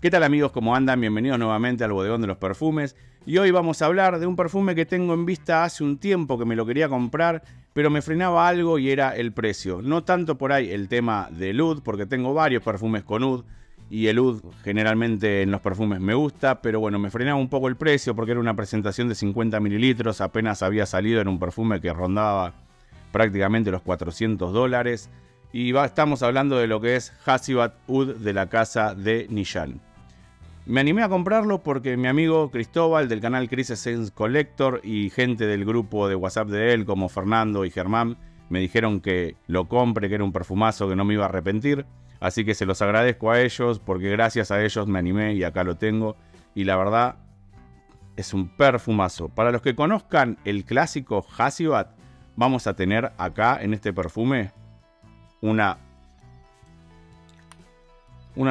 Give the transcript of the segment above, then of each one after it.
¿Qué tal amigos? ¿Cómo andan? Bienvenidos nuevamente al Bodegón de los Perfumes. Y hoy vamos a hablar de un perfume que tengo en vista hace un tiempo que me lo quería comprar, pero me frenaba algo y era el precio. No tanto por ahí el tema del oud, porque tengo varios perfumes con oud y el oud generalmente en los perfumes me gusta, pero bueno, me frenaba un poco el precio porque era una presentación de 50 mililitros, apenas había salido en un perfume que rondaba prácticamente los $400. Y estamos hablando de lo que es Hasibat Oud de la casa de Nishan. Me animé a comprarlo porque mi amigo Cristóbal del canal Chris Essence Collector y gente del grupo de WhatsApp de él como Fernando y Germán me dijeron que lo compre, que era un perfumazo, que no me iba a arrepentir. Así que se los agradezco a ellos porque gracias a ellos me animé y acá lo tengo. Y la verdad es un perfumazo. Para los que conozcan el clásico Hasibat, vamos a tener acá en este perfume una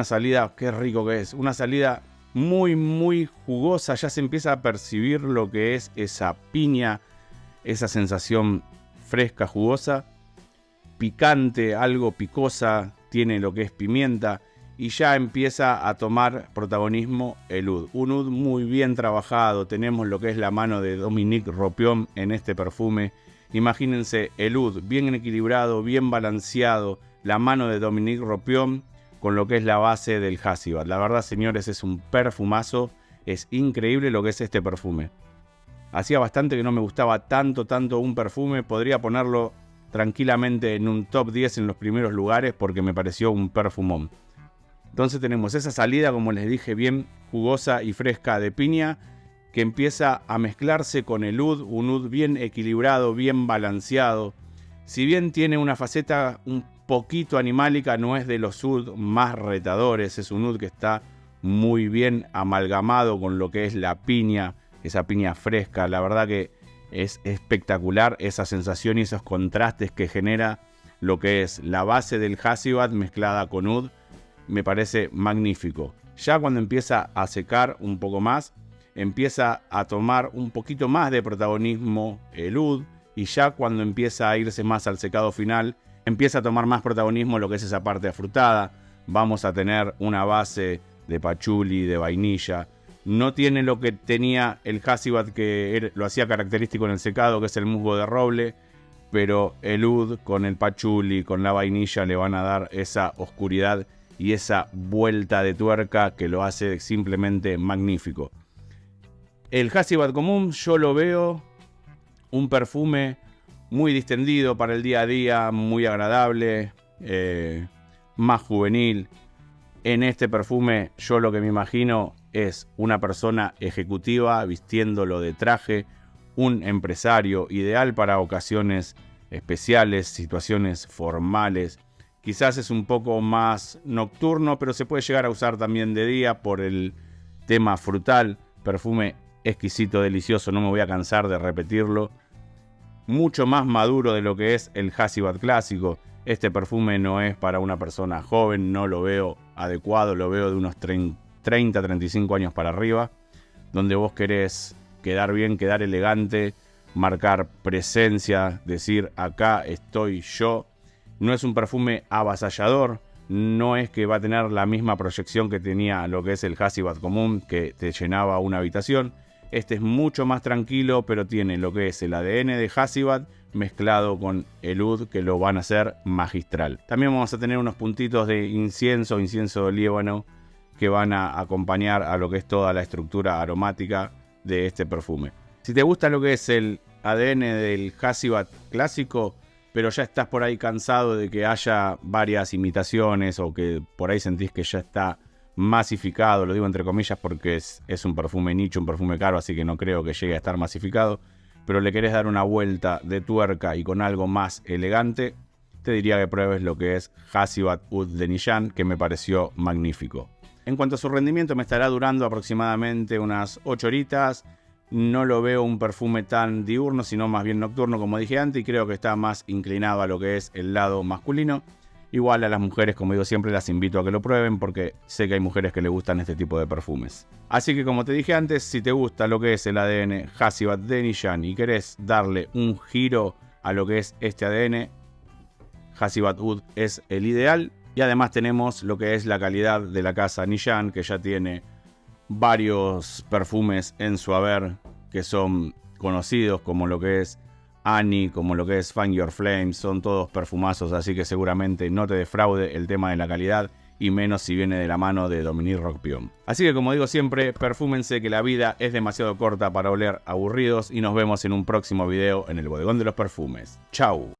salida, qué rico que es, una salida muy jugosa. Ya se empieza a percibir lo que es esa piña, esa sensación fresca, jugosa, picante, algo picosa, tiene lo que es pimienta y ya empieza a tomar protagonismo el oud. Un oud muy bien trabajado, tenemos lo que es la mano de Dominique Ropion en este perfume. Imagínense el oud bien equilibrado, bien balanceado, la mano de Dominique Ropion con lo que es la base del Hasibat. La verdad, señores, es un perfumazo. Es increíble lo que es este perfume. Hacía bastante que no me gustaba tanto un perfume. Podría ponerlo tranquilamente en un top 10 en los primeros lugares porque me pareció un perfumón. Entonces tenemos esa salida, como les dije, bien jugosa y fresca de piña, que empieza a mezclarse con el oud, un oud bien equilibrado, bien balanceado. Si bien tiene una faceta un poquito animálica, no es de los oud más retadores, es un oud que está muy bien amalgamado con lo que es la piña, esa piña fresca. La verdad que es espectacular esa sensación y esos contrastes que genera lo que es la base del Hasibat mezclada con oud, me parece magnífico. Ya cuando empieza a secar un poco más, empieza a tomar un poquito más de protagonismo el oud, y ya cuando empieza a irse más al secado final, empieza a tomar más protagonismo lo que es esa parte afrutada. Vamos a tener una base de pachuli, de vainilla. No tiene lo que tenía el Hasibat, que lo hacía característico en el secado, que es el musgo de roble, pero el oud con el pachuli, con la vainilla, le van a dar esa oscuridad y esa vuelta de tuerca que lo hace simplemente magnífico. El Hasibat común yo lo veo un perfume muy distendido para el día a día, muy agradable, más juvenil. En este perfume yo lo que me imagino es una persona ejecutiva vistiéndolo de traje, un empresario ideal para ocasiones especiales, situaciones formales. Quizás es un poco más nocturno, pero se puede llegar a usar también de día por el tema frutal. Perfume exquisito, delicioso, no me voy a cansar de repetirlo. Mucho más maduro de lo que es el Hasibat clásico. Este perfume no es para una persona joven, no lo veo adecuado, lo veo de unos 30-35 años para arriba, donde vos querés quedar bien, quedar elegante, marcar presencia, decir acá estoy yo. No es un perfume avasallador, no es que va a tener la misma proyección que tenía lo que es el Hasibat común, que te llenaba una habitación. Este es mucho más tranquilo, pero tiene lo que es el ADN de Hasibat mezclado con el oud, que lo van a hacer magistral. También vamos a tener unos puntitos de incienso de líbano, que van a acompañar a lo que es toda la estructura aromática de este perfume. Si te gusta lo que es el ADN del Hasibat clásico, pero ya estás por ahí cansado de que haya varias imitaciones o que por ahí sentís que ya está masificado, lo digo entre comillas porque es un perfume nicho, un perfume caro, así que no creo que llegue a estar masificado, pero le querés dar una vuelta de tuerca y con algo más elegante, te diría que pruebes lo que es Hasibat Oud de Nishan, que me pareció magnífico. En cuanto a su rendimiento, me estará durando aproximadamente unas 8 horitas. No lo veo un perfume tan diurno, sino más bien nocturno, como dije antes, y creo que está más inclinado a lo que es el lado masculino. Igual a las mujeres, como digo siempre, las invito a que lo prueben porque sé que hay mujeres que les gustan este tipo de perfumes. Así que como te dije antes, si te gusta lo que es el ADN Hasibat de Nishan y querés darle un giro a lo que es este ADN, Hasibat Oud es el ideal. Y además tenemos lo que es la calidad de la casa Nishan, que ya tiene varios perfumes en su haber que son conocidos, como lo que es Annie, como lo que es Fan Your Flames. Son todos perfumazos, así que seguramente no te defraude el tema de la calidad, y menos si viene de la mano de Dominique Roquepillon. Así que, como digo siempre, perfúmense, que la vida es demasiado corta para oler aburridos, y nos vemos en un próximo video en el Bodegón de los Perfumes. Chau.